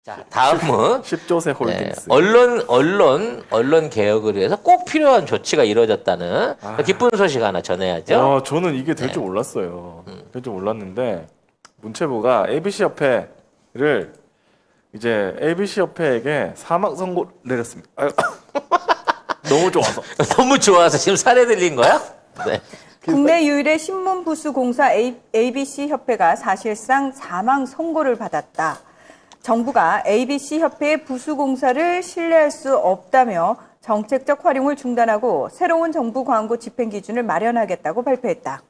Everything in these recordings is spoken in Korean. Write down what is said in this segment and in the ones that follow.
자, 다음은 10조세 홀딩스. 언론 개혁을 위해서 꼭 필요한 조치가 이루어졌다는 기쁜 소식 하나 전해야죠. 저는 이게 될 줄 몰랐어요. 될 줄 몰랐는데 문체부가 ABC 협회를 이제 ABC 협회에게 사망 선고 내렸습니다. 아유, 너무 좋아서. 너무 좋아서 지금 살해 들린 거야? 네. 국내 유일의 신문 부수 공사 ABC 협회가 사실상 사망 선고를 받았다. 정부가 ABC 협회의 부수 공사를 신뢰할 수 없다며 정책적 활용을 중단하고 새로운 정부 광고 집행 기준을 마련하겠다고 발표했다.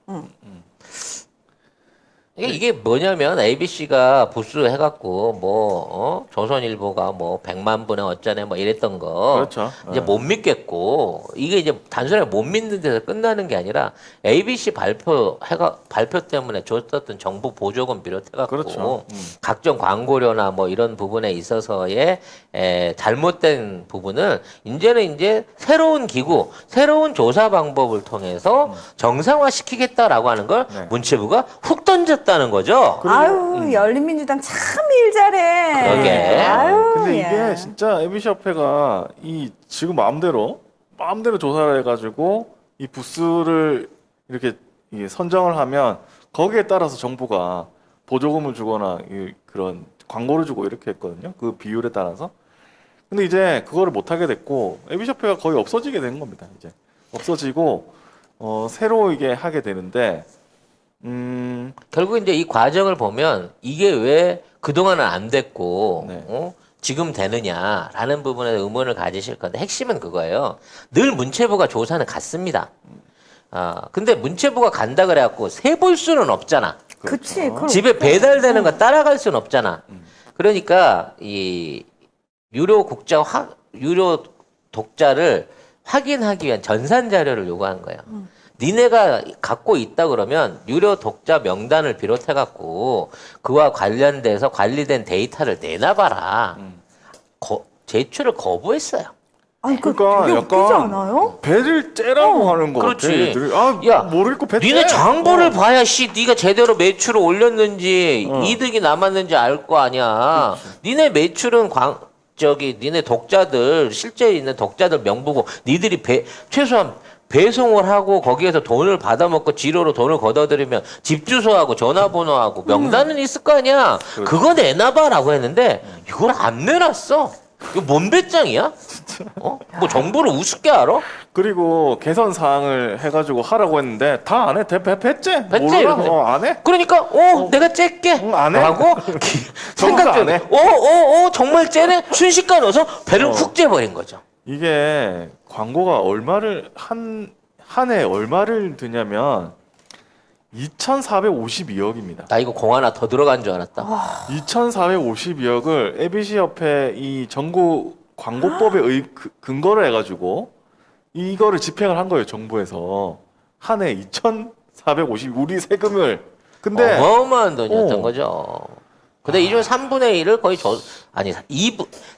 이게 뭐냐면 ABC가 부수해갖고 조선일보가 100만 분의 어쩌네 이랬던 거 그렇죠. 이제 못 믿겠고 이게 이제 단순하게 못 믿는 데서 끝나는 게 아니라 ABC 발표 때문에 줬었던 정부 보조금 비롯해갖고 그렇죠. 각종 광고료나 이런 부분에 있어서의 잘못된 부분을 이제 새로운 기구, 새로운 조사 방법을 통해서 정상화시키겠다라고 하는 걸 네. 문체부가 훅 던졌다는 거죠. 아유, 열린민주당 참 일 잘해. 그러게. 아유, 근데 예. 이게 진짜 ABC 협회가 지금 마음대로 조사를 해가지고 이 부스를 이렇게 선정을 하면 거기에 따라서 정부가 보조금을 주거나 그런 광고를 주고 이렇게 했거든요. 그 비율에 따라서. 근데 이제 그거를 못 하게 됐고 ABC 협회가 거의 없어지게 된 겁니다. 이제 없어지고 새로 이게 하게 되는데 결국 이제 이 과정을 보면 이게 왜 그동안은 안 됐고 네. 지금 되느냐라는 부분에 의문을 가지실 건데 핵심은 그거예요. 늘 문체부가 조사는 갔습니다. 근데 문체부가 간다 그래갖고 세볼 수는 없잖아. 그치. 그럼 집에 배달되는 거 따라갈 수는 없잖아. 그러니까 이 유료 독자를 확인하기 위한 전산 자료를 요구한 거예요. 니네가 갖고 있다 그러면 유료 독자 명단을 비롯해갖고 그와 관련돼서 관리된 데이터를 내놔봐라. 제출을 거부했어요. 아니, 그러니까 되게 약간 웃기지 않아요? 배를 째라고 하는 거 그렇지. 같아. 얘들이. 야, 모르겠고 배 니네 째. 장부를 봐야 네가 제대로 매출을 올렸는지 이득이 남았는지 알 거 아니야. 니네 매출은 니네 독자들 실제 있는 독자들 명부고 니들이 최소한 배송을 하고 거기에서 돈을 받아먹고 지로로 돈을 걷어들이면 집 주소하고 전화번호하고 명단은 있을 거 아니야. 그거 내놔봐라고 했는데 이걸 안 내놨어. 이거 뭔 배짱이야? 뭐 정부를 우습게 알아? 그리고 개선 사항을 해가지고 하라고 했는데 다 안 해. 배째? 배째 몰라? 이러는데. 안 해? 그러니까 내가 째게 응, 안 해? 라고 생각 안 좀 해? 정말 째네 순식간에 넣어서 배를 훅 째버린 거죠. 이게 광고가 한 해 얼마를 드냐면 2,452억입니다. 나 이거 공 하나 더 들어간 줄 알았다. 2,452억을 ABC 협회 이 정부 광고법에 근거를 해가지고 이거를 집행을 한 거예요. 정부에서 한 해 2,450 우리 세금을. 근데 어마어마한 돈이었던 어. 거죠. 근데 이 중 3분의 1을 거의 3분의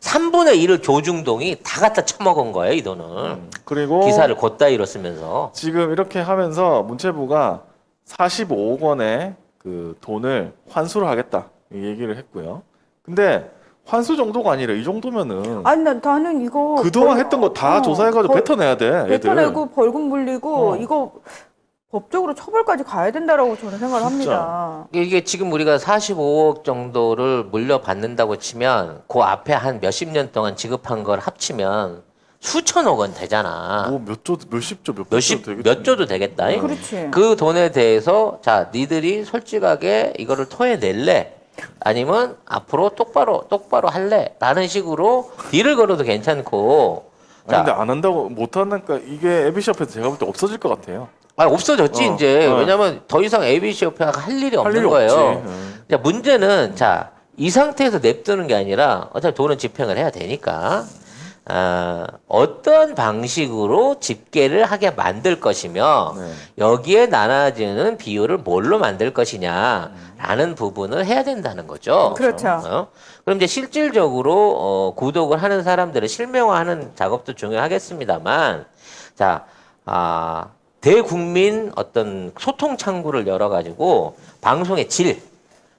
1을 조중동이 다 갖다 처먹은 거예요, 이 돈을. 그리고 기사를 곧다이로 쓰면서. 지금 이렇게 하면서 문체부가 45억 원의 그 돈을 환수를 하겠다 이 얘기를 했고요. 근데 환수 정도가 아니라 이 정도면은 아니, 나는 이거. 그동안 했던 거 다 조사해가지고 뱉어내야 돼. 애들. 뱉어내고 벌금 물리고 이거 법적으로 처벌까지 가야 된다라고 저는 생각을 진짜. 합니다. 이게 지금 우리가 45억 정도를 물려받는다고 치면 그 앞에 한 몇십 년 동안 지급한 걸 합치면 수천억 원 되잖아. 뭐 몇십 조, 되겠지. 몇 조도 되겠다. 그렇지. 그 돈에 대해서 자, 니들이 솔직하게 이거를 토해낼래? 아니면 앞으로 똑바로 할래? 라는 식으로 딜을 걸어도 괜찮고. 아니, 근데 안 한다고 못 한다니까 이게 ABC 협회에서 제가 볼 때 없어질 것 같아요. 없어졌지 이제. 어. 왜냐면 더 이상 ABC 협회가 할 일이 없는 일이 거예요. 없지. 자, 문제는 이 상태에서 냅두는 게 아니라 어차피 돈은 집행을 해야 되니까 어떤 방식으로 집계를 하게 만들 것이며 네. 여기에 나눠지는 비율을 뭘로 만들 것이냐라는 부분을 해야 된다는 거죠. 그렇죠. 그럼 이제 실질적으로 구독을 하는 사람들을 실명화하는 작업도 중요하겠습니다만, 자, 대국민 어떤 소통 창구를 열어가지고 방송의 질,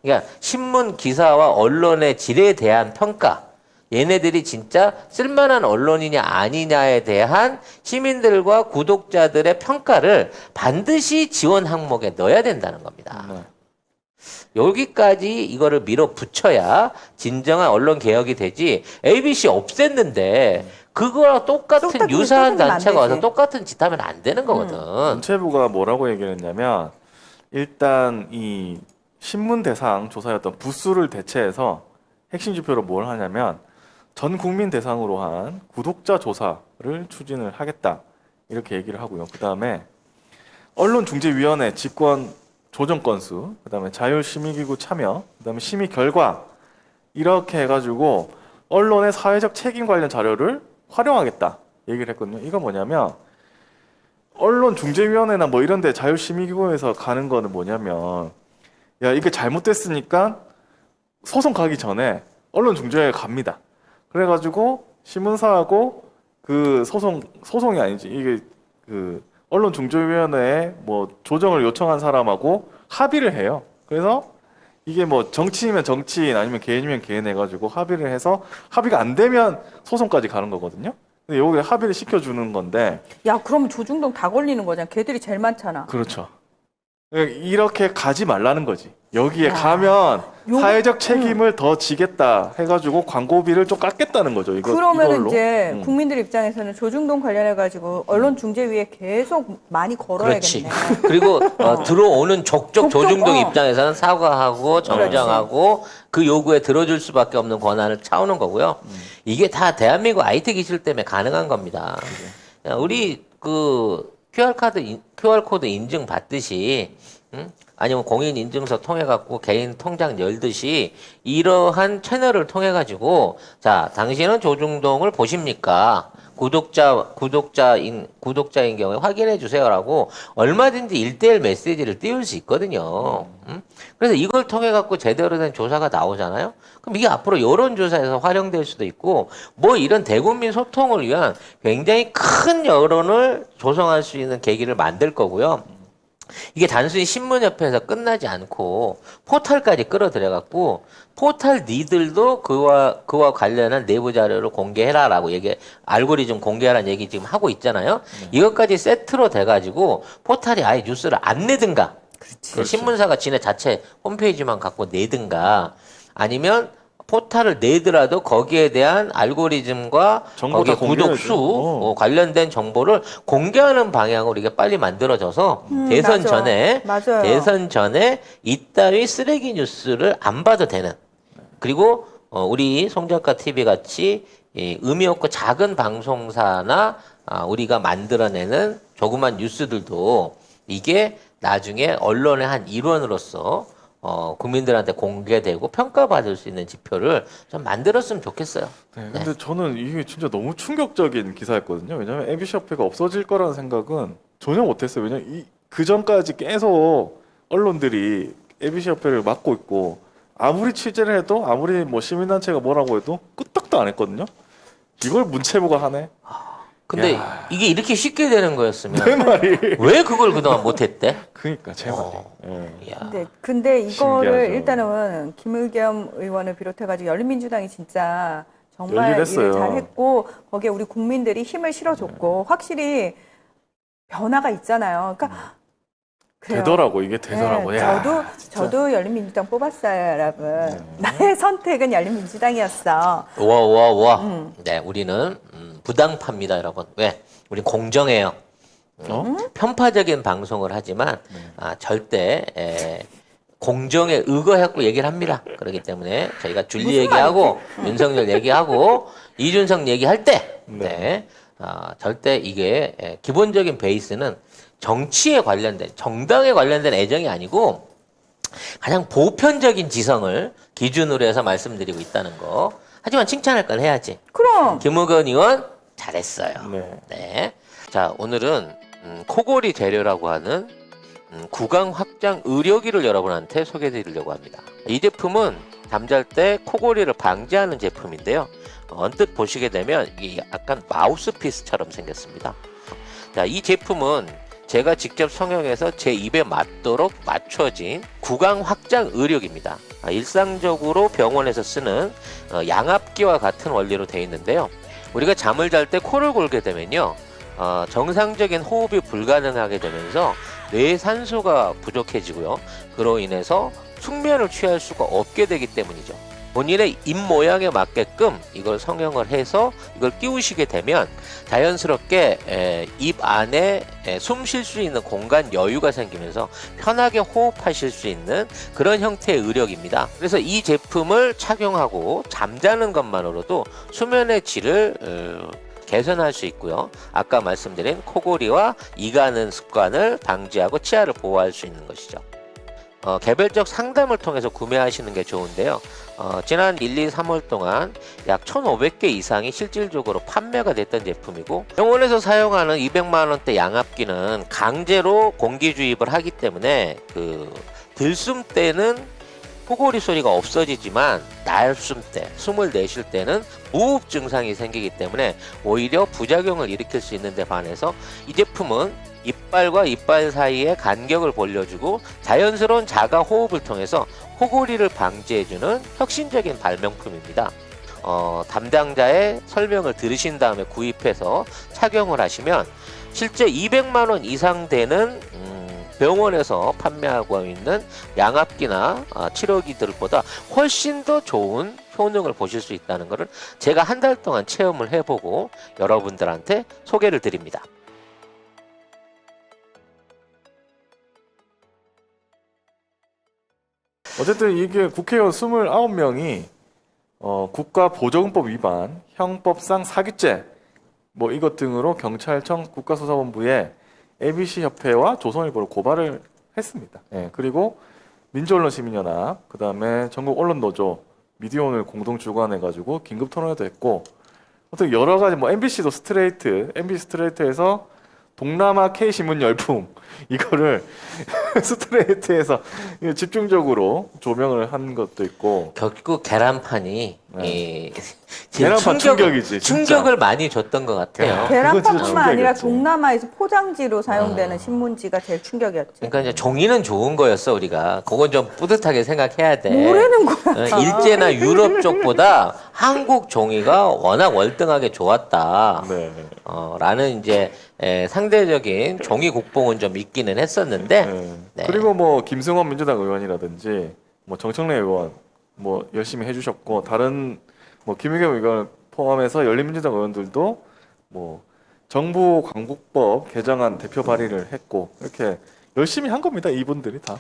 그러니까 신문 기사와 언론의 질에 대한 평가, 얘네들이 진짜 쓸만한 언론이냐 아니냐에 대한 시민들과 구독자들의 평가를 반드시 지원 항목에 넣어야 된다는 겁니다. 네. 여기까지 이거를 밀어붙여야 진정한 언론 개혁이 되지. ABC 없앴는데 그거랑 똑같은 유사한 또 단체가 와서 되지. 똑같은 짓 하면 안 되는 거거든. 문체부가 뭐라고 얘기를 했냐면 일단 이 신문 대상 조사였던 부수를 대체해서 핵심 지표로 뭘 하냐면 전 국민 대상으로 한 구독자 조사를 추진을 하겠다 이렇게 얘기를 하고요. 그 다음에 언론중재위원회 직권 조정 건수, 그 다음에 자율심의기구 참여, 그 다음에 심의 결과 이렇게 해가지고 언론의 사회적 책임 관련 자료를 활용하겠다 얘기를 했거든요. 이거 뭐냐면 언론중재위원회나 뭐 이런데 자율심의기구에서 가는 거는 뭐냐면 야 이게 잘못됐으니까 소송 가기 전에 언론중재위원회 갑니다. 그래가지고 신문사하고 그 소송이 아니지 이게 그 언론중재위원회에 뭐 조정을 요청한 사람하고 합의를 해요. 그래서 이게 뭐 정치인이면 정치인 아니면 개인이면 개인 해가지고 합의를 해서 합의가 안 되면 소송까지 가는 거거든요. 근데 여기 합의를 시켜주는 건데 야, 그러면 조중동 다 걸리는 거잖아. 걔들이 제일 많잖아. 그렇죠. 이렇게 가지 말라는 거지. 여기에 야. 가면 요- 사회적 책임을 더 지겠다 해가지고 광고비를 좀 깎겠다는 거죠. 그러면 이걸로. 이제 국민들 입장에서는 조중동 관련해가지고 언론중재위에 계속 많이 그렇지. 걸어야겠네. 그리고 들어오는 족족 조중동 어. 입장에서는 사과하고 정정하고 그 요구에 들어줄 수밖에 없는 권한을 차오는 거고요. 이게 다 대한민국 IT 기술 때문에 가능한 겁니다. 야, 우리 그 QR코드 인증 받듯이 아니면 공인인증서 통해 갖고 개인 통장 열듯이 이러한 채널을 통해 가지고 자 당신은 조중동을 보십니까? 구독자인 경우에 확인해 주세요라고 얼마든지 1대1 메시지를 띄울 수 있거든요. 그래서 이걸 통해 갖고 제대로 된 조사가 나오잖아요. 그럼 이게 앞으로 여론조사에서 활용될 수도 있고 뭐 이런 대국민 소통을 위한 굉장히 큰 여론을 조성할 수 있는 계기를 만들 거고요. 이게 단순히 신문협회에서 끝나지 않고 포털까지 끌어들여갖고 포털 니들도 그와 관련한 내부 자료를 공개해라라고 알고리즘 공개하라는 얘기 지금 하고 있잖아요. 이것까지 세트로 돼가지고 포털이 아예 뉴스를 안 내든가, 신문사가 지네 자체 홈페이지만 갖고 내든가, 아니면 포털을 내더라도 거기에 대한 알고리즘과 정보 거기에 다 공개해야죠. 구독수 관련된 정보를 공개하는 방향으로 이게 빨리 만들어져서 대선 맞아. 전에 맞아요. 대선 전에 이따위 쓰레기 뉴스를 안 봐도 되는, 그리고 우리 송작가 TV 같이 이 의미 없고 작은 방송사나 우리가 만들어내는 조그만 뉴스들도 이게 나중에 언론의 한 일원으로서 국민들한테 공개되고 평가받을 수 있는 지표를 좀 만들었으면 좋겠어요. 네, 근데 저는 이게 진짜 너무 충격적인 기사였거든요. 왜냐하면 ABC 협회가 없어질 거라는 생각은 전혀 못했어요. 왜냐면 그 전까지 계속 언론들이 ABC 협회를 막고 있고 아무리 취재를 해도 아무리 뭐 시민단체가 뭐라고 해도 끄떡도 안 했거든요. 이걸 문체부가 하네. 근데 야. 이게 이렇게 쉽게 되는 거였으면 내 말이. 왜 그걸 그동안 못했대? 그러니까 제 말이. 예. 야. 근데 이거를 신기하죠. 일단은 김의겸 의원을 비롯해가지고 열린민주당이 진짜 정말 열일했어요. 일을 잘했고 거기에 우리 국민들이 힘을 실어줬고 확실히 변화가 있잖아요. 그러니까 그래요. 되더라고 이게 되더라고. 네, 야, 저도 열린민주당 뽑았어요, 여러분. 나의 선택은 열린민주당이었어. 와. 네, 우리는 부당파입니다, 여러분. 왜? 우리 공정해요. 편파적인 방송을 하지만 절대 공정에 의거해갖고 얘기를 합니다. 그렇기 때문에 저희가 줄리 무슨 얘기하고 윤석열 얘기하고 이준석 얘기할 때 네. 절대 이게 기본적인 베이스는 정치에 관련된, 정당에 관련된 애정이 아니고 가장 보편적인 지성을 기준으로 해서 말씀드리고 있다는 거. 하지만 칭찬할 건 해야지. 그럼 김우건 의원 잘했어요. 네. 네. 자, 오늘은 코골이 재료라고 하는 구강 확장 의료기를 여러분한테 소개해 드리려고 합니다. 이 제품은 잠잘 때 코골이를 방지하는 제품인데요. 언뜻 보시게 되면 이게 약간 마우스피스처럼 생겼습니다. 자, 이 제품은 제가 직접 성형해서 제 입에 맞도록 맞춰진 구강 확장 의료기입니다. 일상적으로 병원에서 쓰는 양압기와 같은 원리로 되어 있는데요. 우리가 잠을 잘 때 코를 골게 되면요, 정상적인 호흡이 불가능하게 되면서 뇌에 산소가 부족해지고요. 그로 인해서 숙면을 취할 수가 없게 되기 때문이죠. 본인의 입 모양에 맞게끔 이걸 성형을 해서 이걸 끼우시게 되면 자연스럽게 입 안에 숨 쉴 수 있는 공간 여유가 생기면서 편하게 호흡하실 수 있는 그런 형태의 의력입니다. 그래서 이 제품을 착용하고 잠자는 것만으로도 수면의 질을 개선할 수 있고요. 아까 말씀드린 코골이와 이가는 습관을 방지하고 치아를 보호할 수 있는 것이죠. 개별적 상담을 통해서 구매하시는 게 좋은데요. 지난 1, 2, 3월 동안 약 1,500개 이상이 실질적으로 판매가 됐던 제품이고, 병원에서 사용하는 200만 원대 양압기는 강제로 공기 주입을 하기 때문에 들숨 때는 코골이 소리가 없어지지만 날숨 때, 숨을 내쉴 때는 무호흡 증상이 생기기 때문에 오히려 부작용을 일으킬 수 있는데 반해서 이 제품은 이빨과 이빨 사이에 간격을 벌려주고 자연스러운 자가 호흡을 통해서 코골이를 방지해주는 혁신적인 발명품입니다. 담당자의 설명을 들으신 다음에 구입해서 착용을 하시면 실제 200만 원 이상 되는 병원에서 판매하고 있는 양압기나 치료기들보다 훨씬 더 좋은 효능을 보실 수 있다는 것을 제가 한 달 동안 체험을 해보고 여러분들한테 소개를 드립니다. 어쨌든 이게 국회의원 29명이 국가보조금법 위반, 형법상 사기죄 뭐 이것 등으로 경찰청 국가수사본부에 ABC 협회와 조선일보를 고발을 했습니다. 예, 그리고 민주언론시민연합, 그다음에 전국 언론노조, 미디어오늘 공동 주관해가지고 긴급 토론회도 했고, 어떻게 여러 가지 뭐 MBC도 MBC 스트레이트에서 동남아 K신문 열풍 이거를 스트레이트에서 집중적으로 조명을 한 것도 있고, 결국 계란판이 계란판 충격이지, 진짜. 충격을 많이 줬던 것 같아요. 그거 진짜 계란판뿐만 아니라 충격이었지. 동남아에서 포장지로 사용되는 신문지가 제일 충격이었죠. 그러니까 이제 종이는 좋은 거였어 우리가. 그건 좀 뿌듯하게 생각해야 돼. 뭐라는 거야? 일제나 유럽 쪽보다 한국 종이가 워낙 월등하게 좋았다. 네. 라는 이제 상대적인 종이 국뽕은 좀 있기는 했었는데. 네. 그리고 뭐 김승원 민주당 의원이라든지 뭐 정청래 의원 뭐 열심히 해주셨고, 다른 뭐 김의겸 의원 포함해서 열린민주당 의원들도 뭐 정부 광고법 개정안 대표 발의를 했고, 이렇게 열심히 한 겁니다, 이분들이 다.